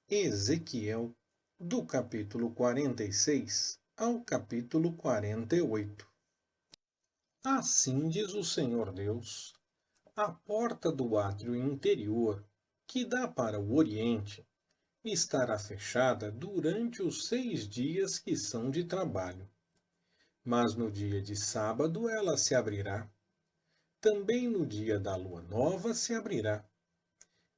Ezequiel, do capítulo 46 ao capítulo 48. Assim diz o Senhor Deus: a porta do átrio interior, que dá para o oriente, estará fechada durante os 6 dias que são de trabalho. Mas no dia de sábado ela se abrirá. Também no dia da lua nova se abrirá.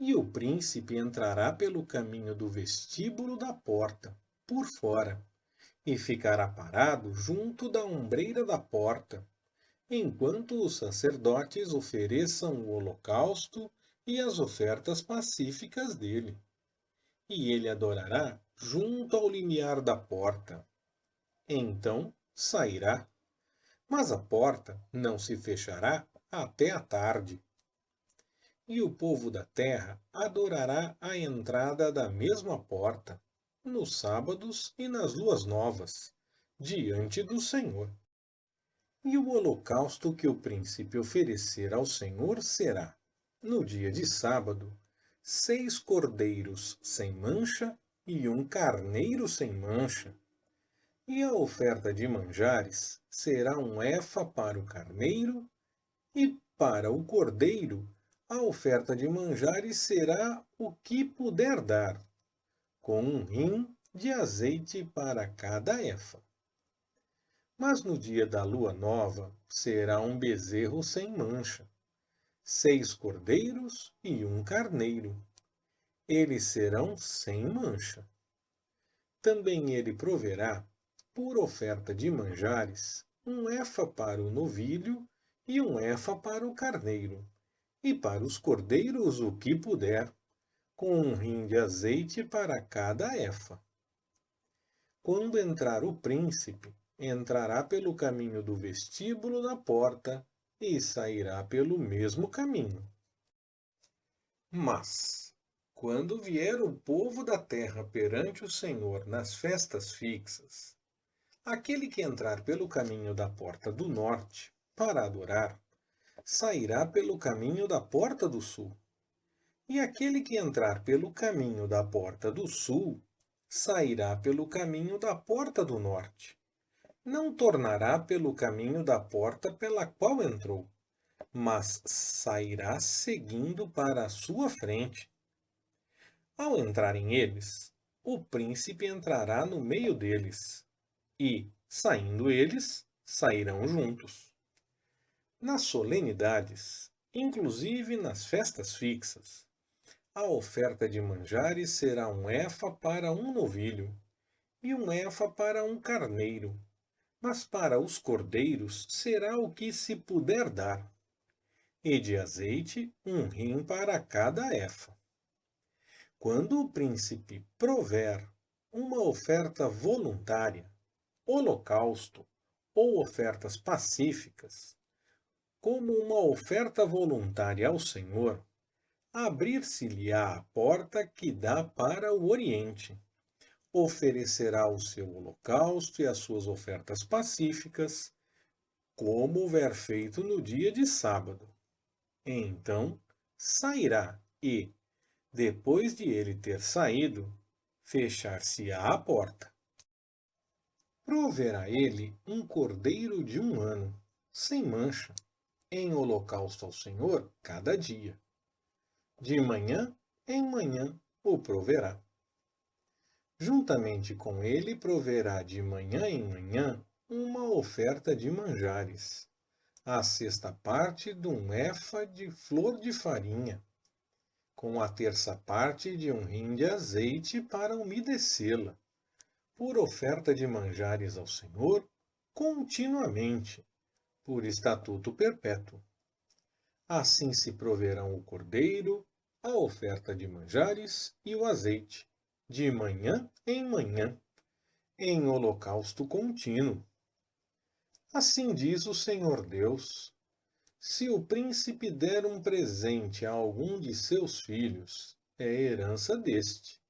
E o príncipe entrará pelo caminho do vestíbulo da porta, por fora, e ficará parado junto da ombreira da porta, enquanto os sacerdotes ofereçam o holocausto e as ofertas pacíficas dele. E ele adorará junto ao limiar da porta. Então sairá, mas a porta não se fechará até a tarde. E o povo da terra adorará à entrada da mesma porta, nos sábados e nas luas novas, diante do Senhor. E o holocausto que o príncipe oferecer ao Senhor será, no dia de sábado, 6 cordeiros sem mancha e 1 carneiro sem mancha. E a oferta de manjares será 1 efa para o carneiro, e para o cordeiro a oferta de manjares será o que puder dar, com 1 rim de azeite para cada efa. Mas no dia da lua nova será 1 bezerro sem mancha, 6 cordeiros e 1 carneiro. Eles serão sem mancha. Também ele proverá, por oferta de manjares, 1 efa para o novilho e 1 efa para o carneiro, e para os cordeiros o que puder, com 1 rim de azeite para cada efa. Quando entrar o príncipe, entrará pelo caminho do vestíbulo da porta e sairá pelo mesmo caminho. Mas, quando vier o povo da terra perante o Senhor nas festas fixas, aquele que entrar pelo caminho da porta do norte para adorar, sairá pelo caminho da porta do sul. E aquele que entrar pelo caminho da porta do sul, sairá pelo caminho da porta do norte. Não tornará pelo caminho da porta pela qual entrou, mas sairá seguindo para a sua frente. Ao entrarem eles, o príncipe entrará no meio deles, e, saindo eles, sairão juntos. Nas solenidades, inclusive nas festas fixas, a oferta de manjares será 1 efa para um novilho e 1 efa para um carneiro, mas para os cordeiros será o que se puder dar, e de azeite 1 rim para cada efa. Quando o príncipe prover uma oferta voluntária, holocausto ou ofertas pacíficas, como uma oferta voluntária ao Senhor, abrir-se-lhe-á a porta que dá para o oriente. Oferecerá o seu holocausto e as suas ofertas pacíficas, como houver feito no dia de sábado. Então sairá e, depois de ele ter saído, fechar-se-á a porta. Proverá ele 1 cordeiro de 1 ano, sem mancha, em holocausto ao Senhor cada dia. De manhã em manhã o proverá. Juntamente com ele proverá de manhã em manhã uma oferta de manjares, a sexta parte de 1 efa de flor de farinha, com a terça parte de 1 rim de azeite para umedecê-la, por oferta de manjares ao Senhor, continuamente, por estatuto perpétuo. Assim se proverão o cordeiro, a oferta de manjares e o azeite, de manhã em holocausto contínuo. Assim diz o Senhor Deus: se o príncipe der um presente a algum de seus filhos, é herança deste,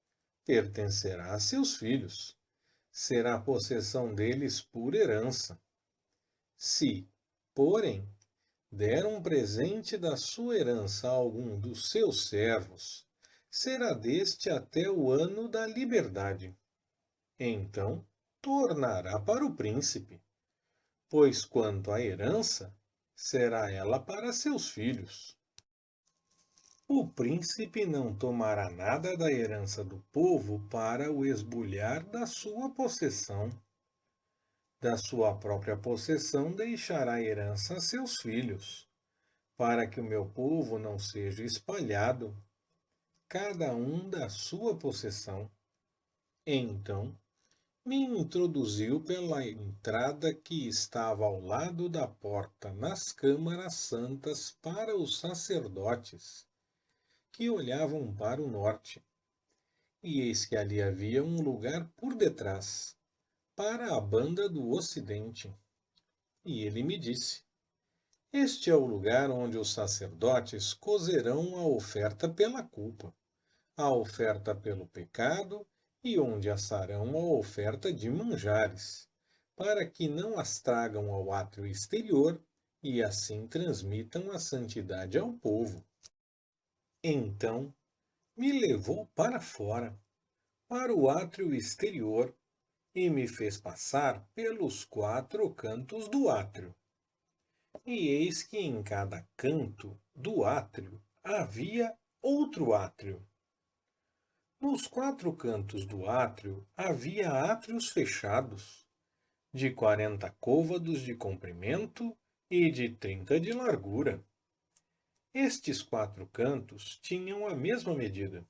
pertencerá a seus filhos, será possessão deles por herança. Se, porém, der um presente da sua herança a algum dos seus servos, será deste até o ano da liberdade. Então tornará para o príncipe, pois quanto à herança, será ela para seus filhos. O príncipe não tomará nada da herança do povo para o esbulhar da sua possessão. Da sua própria possessão deixará herança a seus filhos, para que o meu povo não seja espalhado, cada um da sua possessão. Então me introduziu pela entrada que estava ao lado da porta nas câmaras santas para os sacerdotes, que olhavam para o norte. E eis que ali havia um lugar por detrás, para a banda do ocidente. E ele me disse: Este é o lugar onde os sacerdotes cozerão a oferta pela culpa, a oferta pelo pecado e onde assarão a oferta de manjares, para que não as tragam ao átrio exterior e assim transmitam a santidade ao povo. Então me levou para fora, para o átrio exterior, e me fez passar pelos 4 cantos do átrio. E eis que em cada canto do átrio havia outro átrio. Nos 4 cantos do átrio havia átrios fechados, de 40 côvados de comprimento e de 30 de largura. Estes 4 cantos tinham a mesma medida,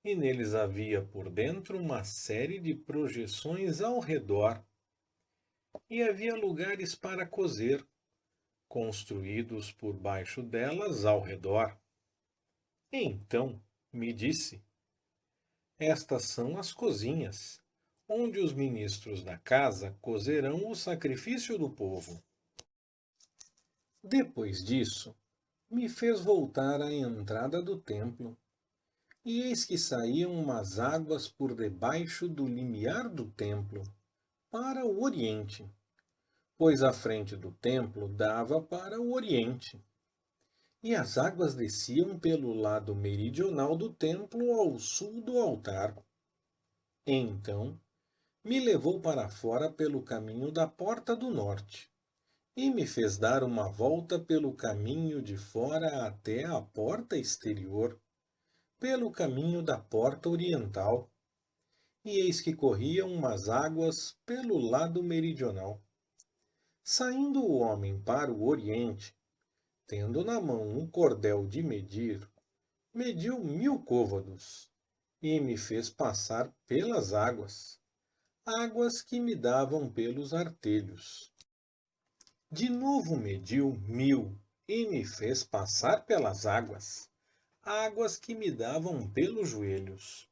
e neles havia por dentro uma série de projeções ao redor, e havia lugares para cozer, construídos por baixo delas ao redor. Então me disse: Estas são as cozinhas, onde os ministros da casa cozerão o sacrifício do povo. Depois disso, me fez voltar à entrada do templo, e eis que saíam umas águas por debaixo do limiar do templo, para o oriente, pois a frente do templo dava para o oriente. E as águas desciam pelo lado meridional do templo ao sul do altar. Então me levou para fora pelo caminho da porta do norte, e me fez dar uma volta pelo caminho de fora até a porta exterior, pelo caminho da porta oriental. E eis que corriam umas águas pelo lado meridional. Saindo o homem para o oriente, tendo na mão um cordel de medir, mediu 1000 côvados, e me fez passar pelas águas, águas que me davam pelos artelhos. De novo mediu 1000, e me fez passar pelas águas, águas que me davam pelos joelhos.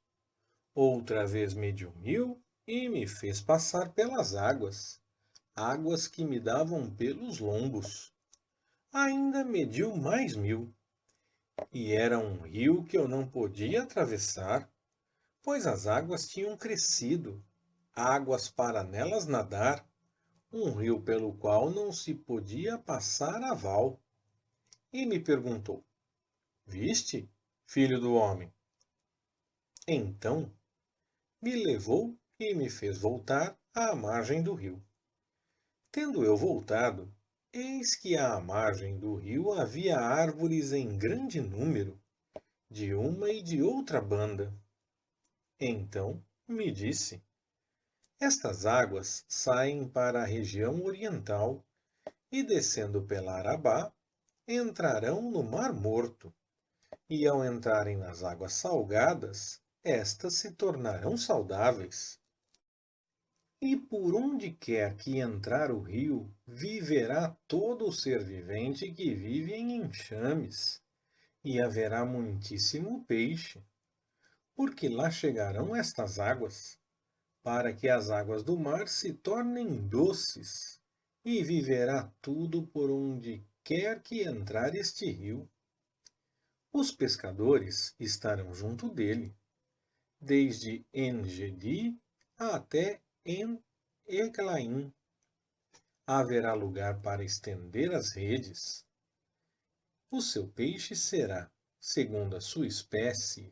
Outra vez mediu 1000, e me fez passar pelas águas, águas que me davam pelos lombos. Ainda mediu mais 1000, e era um rio que eu não podia atravessar, pois as águas tinham crescido, águas para nelas nadar, um rio pelo qual não se podia passar a val. E me perguntou: Viste, filho do homem? Então me levou e me fez voltar à margem do rio. Tendo eu voltado, eis que à margem do rio havia árvores em grande número, de uma e de outra banda. Então me disse: Estas águas saem para a região oriental e, descendo pela Arabá, entrarão no Mar Morto. E ao entrarem nas águas salgadas, estas se tornarão saudáveis. E por onde quer que entrar o rio, viverá todo o ser vivente que vive em enxames, e haverá muitíssimo peixe, porque lá chegarão estas águas, para que as águas do mar se tornem doces, e viverá tudo por onde quer que entrar este rio. Os pescadores estarão junto dele, desde En-Gedi até En-Eglaim. Haverá lugar para estender as redes. O seu peixe será segundo a sua espécie,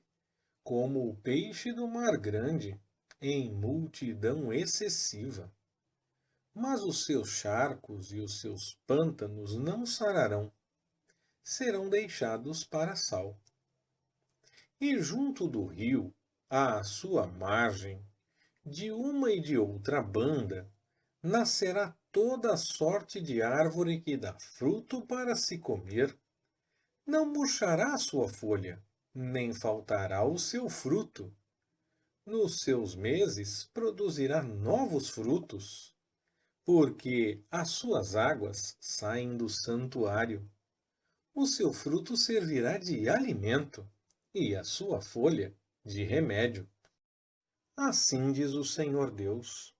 como o peixe do mar grande, em multidão excessiva. Mas os seus charcos e os seus pântanos não sararão, serão deixados para sal. E junto do rio, à sua margem, de uma e de outra banda, nascerá toda a sorte de árvore que dá fruto para se comer. Não murchará a sua folha, nem faltará o seu fruto. Nos seus meses produzirá novos frutos, porque as suas águas saem do santuário. O seu fruto servirá de alimento, e a sua folha de remédio. Assim diz o Senhor Deus.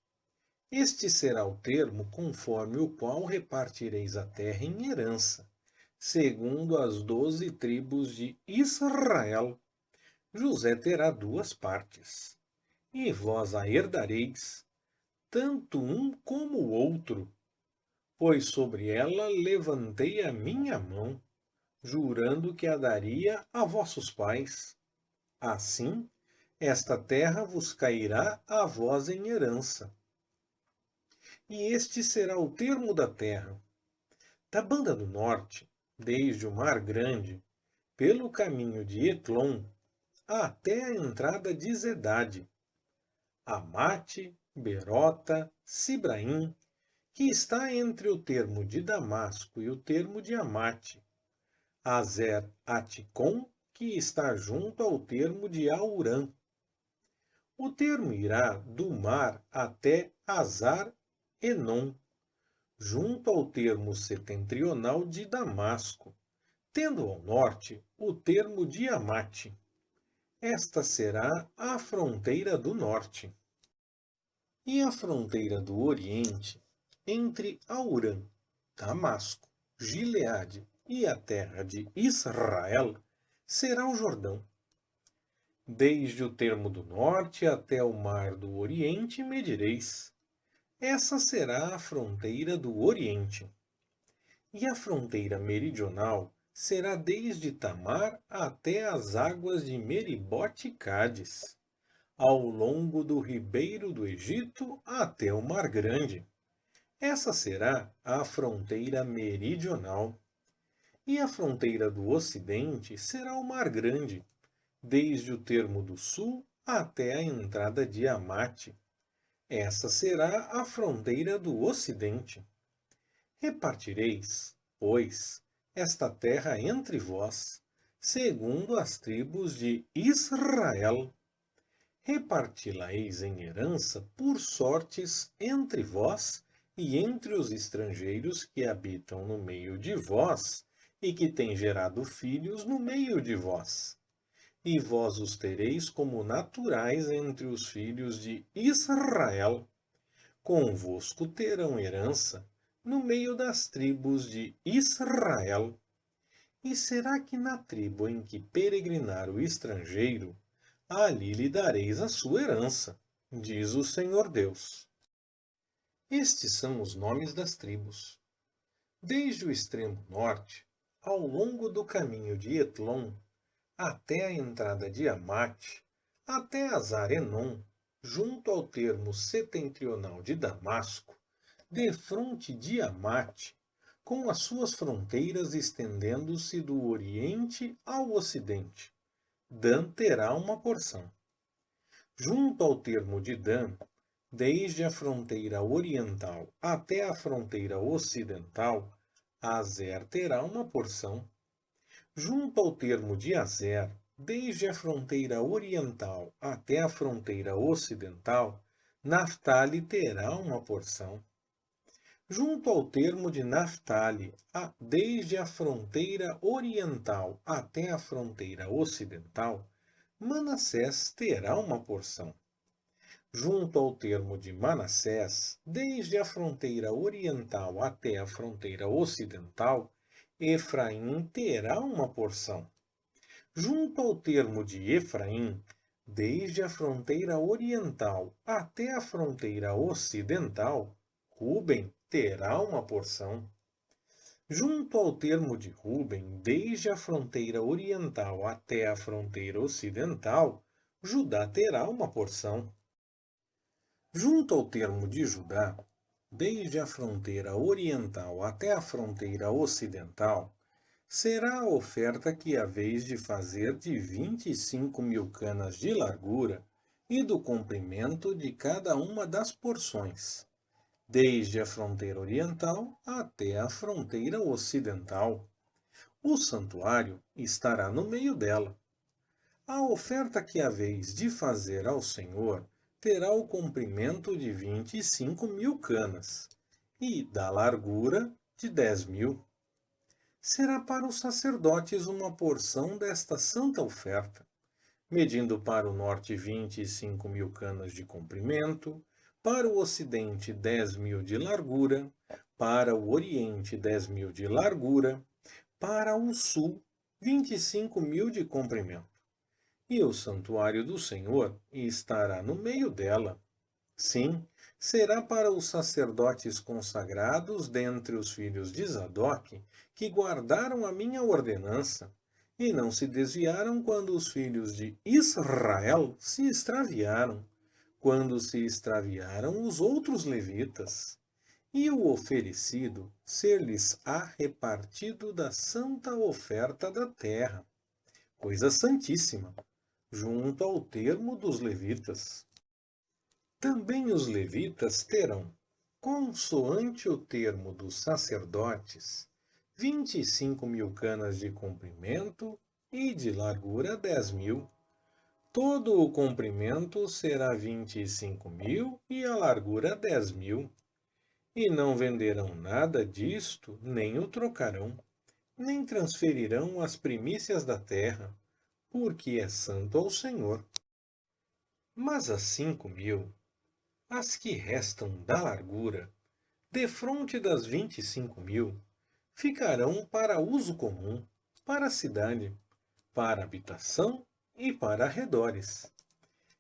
Este será o termo conforme o qual repartireis a terra em herança, segundo as 12 tribos de Israel. José terá 2 partes, e vós a herdareis, tanto um como o outro, pois sobre ela levantei a minha mão, jurando que a daria a vossos pais. Assim, esta terra vos cairá a vós em herança. E este será o termo da terra. Da banda do norte, desde o Mar Grande, pelo caminho de Etlon, até a entrada de Zedade, Amate, Berota, Sibraim, que está entre o termo de Damasco e o termo de Amate, Azer Aticom, que está junto ao termo de Aurã. O termo irá do mar até Azar Enon, junto ao termo setentrional de Damasco, tendo ao norte o termo de Amate. Esta será a fronteira do norte. E a fronteira do oriente, entre Aurã, Damasco, Gileade e a terra de Israel, será o Jordão. Desde o termo do norte até o mar do oriente medireis. Essa será a fronteira do oriente. E a fronteira meridional será desde Tamar até as águas de Meribote e Cádiz, ao longo do ribeiro do Egito até o Mar Grande. Essa será a fronteira meridional. E a fronteira do ocidente será o Mar Grande, desde o termo do sul até a entrada de Amate. Essa será a fronteira do ocidente. Repartireis, pois, esta terra entre vós, segundo as tribos de Israel. Reparti-la-eis em herança por sortes entre vós e entre os estrangeiros que habitam no meio de vós e que têm gerado filhos no meio de vós. E vós os tereis como naturais entre os filhos de Israel. Convosco terão herança no meio das tribos de Israel. E será que na tribo em que peregrinar o estrangeiro, ali lhe dareis a sua herança, diz o Senhor Deus. Estes são os nomes das tribos. Desde o extremo norte, ao longo do caminho de Etlon, até a entrada de Amate, até Azar-Enon, junto ao termo setentrional de Damasco, defronte de Amate, com as suas fronteiras estendendo-se do oriente ao ocidente. Dan terá uma porção. Junto ao termo de Dan, desde a fronteira oriental até a fronteira ocidental, Azer terá uma porção. Junto ao termo de Azer, desde a fronteira oriental até a fronteira ocidental, Naftali terá uma porção. Junto ao termo de Naftali, desde a fronteira oriental até a fronteira ocidental, Manassés terá uma porção. Junto ao termo de Manassés, desde a fronteira oriental até a fronteira ocidental, Efraim terá uma porção. Junto ao termo de Efraim, desde a fronteira oriental até a fronteira ocidental, Ruben terá uma porção. Junto ao termo de Ruben, desde a fronteira oriental até a fronteira ocidental, Judá terá uma porção. Junto ao termo de Judá, desde a fronteira oriental até a fronteira ocidental, será a oferta que haveis de fazer de 25.000 canas de largura e do comprimento de cada uma das porções, desde a fronteira oriental até a fronteira ocidental. O santuário estará no meio dela. A oferta que haveis de fazer ao Senhor terá o comprimento de 25.000 canas e da largura de 10.000. Será para os sacerdotes uma porção desta santa oferta, medindo para o norte 25.000 canas de comprimento, para o ocidente 10.000 de largura, para o oriente 10.000 de largura, para o sul 25.000 de comprimento. E o santuário do Senhor estará no meio dela. Sim, será para os sacerdotes consagrados dentre os filhos de Zadok, que guardaram a minha ordenança, e não se desviaram quando os filhos de Israel se extraviaram, quando se extraviaram os outros levitas. E o oferecido ser-lhes-á repartido da santa oferta da terra, coisa santíssima, junto ao termo dos levitas. Também os levitas terão, consoante o termo dos sacerdotes, 25.000 canas de comprimento e de largura 10.000. Todo o comprimento será 25.000 e a largura 10.000. E não venderão nada disto, nem o trocarão, nem transferirão as primícias da terra, porque é santo ao Senhor. Mas as 5.000, as que restam da largura, defronte das 25.000, ficarão para uso comum, para a cidade, para habitação e para arredores.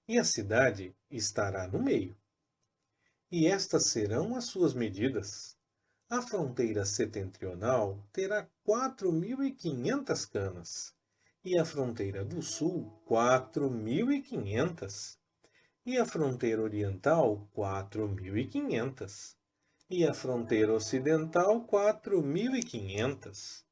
E a cidade estará no meio. E estas serão as suas medidas. A fronteira setentrional terá 4.500 canas, e a fronteira do sul 4.500, e a fronteira oriental 4.500, e a fronteira ocidental 4.500.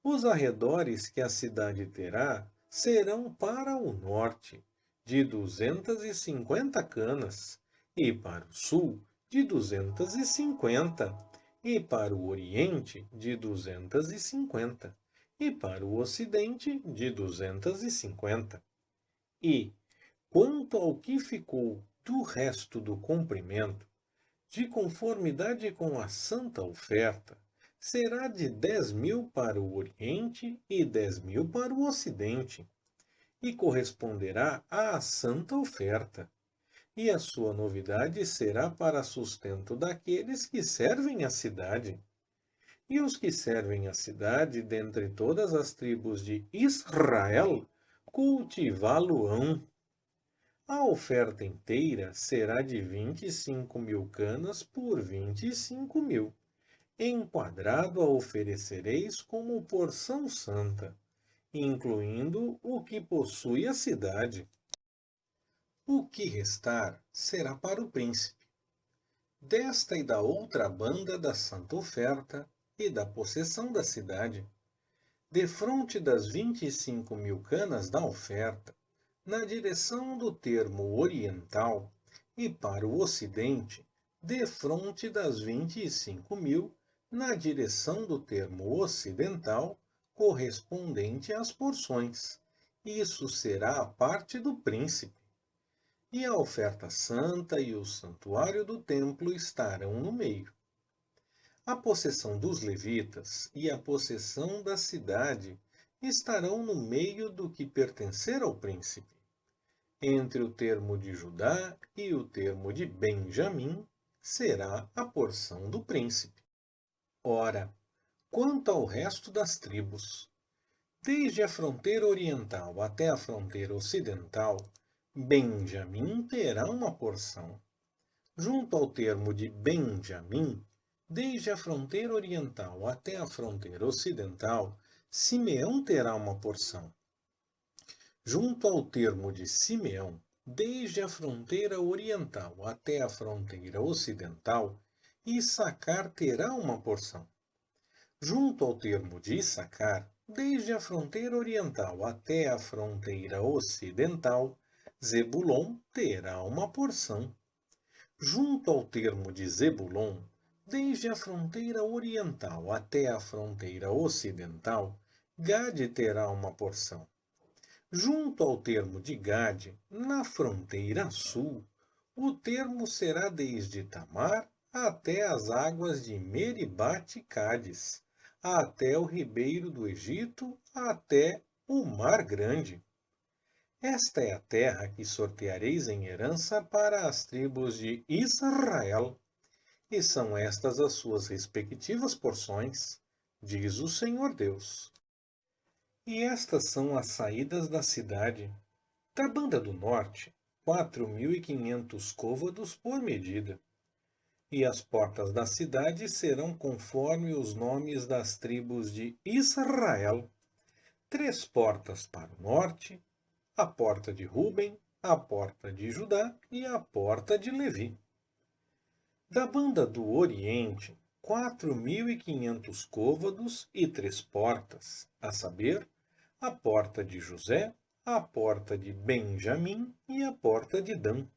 Os arredores que a cidade terá serão para o norte, de 250 canas, e para o sul, de 250, e para o oriente, de 250, e para o ocidente, de 250. E, quanto ao que ficou do resto do comprimento, de conformidade com a santa oferta, será de 10.000 para o oriente e 10.000 para o ocidente, e corresponderá à santa oferta. E a sua novidade será para sustento daqueles que servem a cidade. E os que servem a cidade, dentre todas as tribos de Israel, cultivá-lo-ão. A oferta inteira será de 25.000 canas por 25.000. Enquadrado a oferecereis como porção santa, incluindo o que possui a cidade. O que restar será para o príncipe. Desta e da outra banda da santa oferta e da possessão da cidade, defronte das 25.000 canas da oferta, na direção do termo oriental, e para o ocidente, defronte das 25.000, na direção do termo ocidental, correspondente às porções. Isso será a parte do príncipe. E a oferta santa e o santuário do templo estarão no meio. A possessão dos levitas e a possessão da cidade estarão no meio do que pertencer ao príncipe. Entre o termo de Judá e o termo de Benjamim será a porção do príncipe. Ora, quanto ao resto das tribos, desde a fronteira oriental até a fronteira ocidental, Benjamim terá uma porção. Junto ao termo de Benjamim, desde a fronteira oriental até a fronteira ocidental, Simeão terá uma porção. Junto ao termo de Simeão, desde a fronteira oriental até a fronteira ocidental, Issacar terá uma porção. Junto ao termo de Issacar, desde a fronteira oriental até a fronteira ocidental, Zebulon terá uma porção. Junto ao termo de Zebulon, desde a fronteira oriental até a fronteira ocidental, Gade terá uma porção. Junto ao termo de Gade, na fronteira sul, o termo será desde Tamar até as águas de Meribate e Cádiz, até o ribeiro do Egito, até o Mar Grande. Esta é a terra que sorteareis em herança para as tribos de Israel, e são estas as suas respectivas porções, diz o Senhor Deus. E estas são as saídas da cidade. Da banda do norte, 4.500 côvados por medida. E as portas da cidade serão conforme os nomes das tribos de Israel. 3 portas para o norte, a porta de Ruben, a porta de Judá e a porta de Levi. Da banda do oriente, 4.500 côvados e 3 portas, a saber, a porta de José, a porta de Benjamim e a porta de Dan.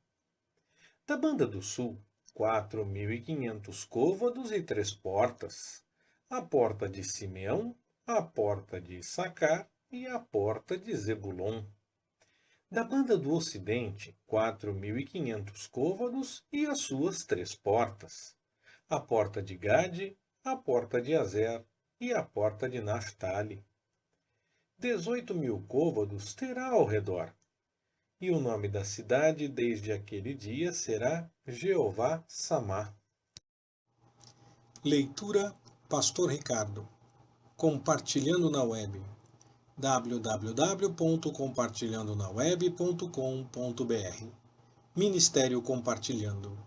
Da banda do sul, 4.500 côvados e 3 portas, a porta de Simeão, a porta de Issacar e a porta de Zebulon. Da banda do ocidente, 4.500 côvados e as suas 3 portas, a porta de Gade, a porta de Azer e a porta de Naphtali. 18.000 côvados terá ao redor, e o nome da cidade desde aquele dia será Jeová Samá. Leitura Pastor Ricardo. Compartilhando na web. www.compartilhandonaweb.com.br Ministério Compartilhando.